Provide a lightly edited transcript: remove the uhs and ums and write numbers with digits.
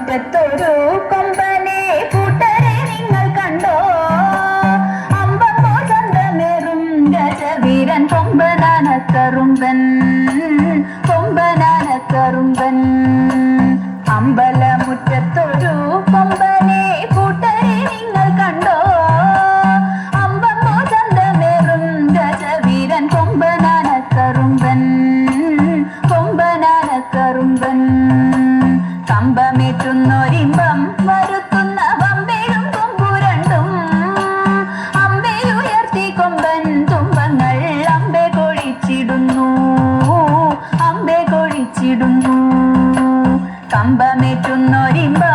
മുറ്റത്തൊരു കൊമ്പനെ കൂട്ടരെ നിങ്ങൾ കണ്ടോ? അമ്പമ്പോ ചന്തമേറും ഗജവീരൻ കൊമ്പനാനക്കറുമ്പൻ കൊമ്പനാനക്കറുമ്പൻ. അമ്പലമുറ്റത്തൊരു കൊമ്പനെ കൂട്ടരെ നിങ്ങൾ കണ്ടോ? അമ്പമ്പോ ചന്തമേറും ഗജവീരൻ കൊമ്പനാനക്കറുമ്പൻ കൊമ്പനാനക്കറുമ്പൻ. കമ്പമേറ്റുന്നൊരിമ്പം വരുത്തുന്ന വമ്പേഴും കൊമ്പുരണ്ടും അമ്പയുയർത്തി കൊമ്പൻ തുമ്പങ്ങൾ അമ്പെ കൊഴിച്ചിടുന്നു അമ്പെ കൊഴിച്ചിടുന്നു. കമ്പമേറ്റുന്നൊരിമ്പം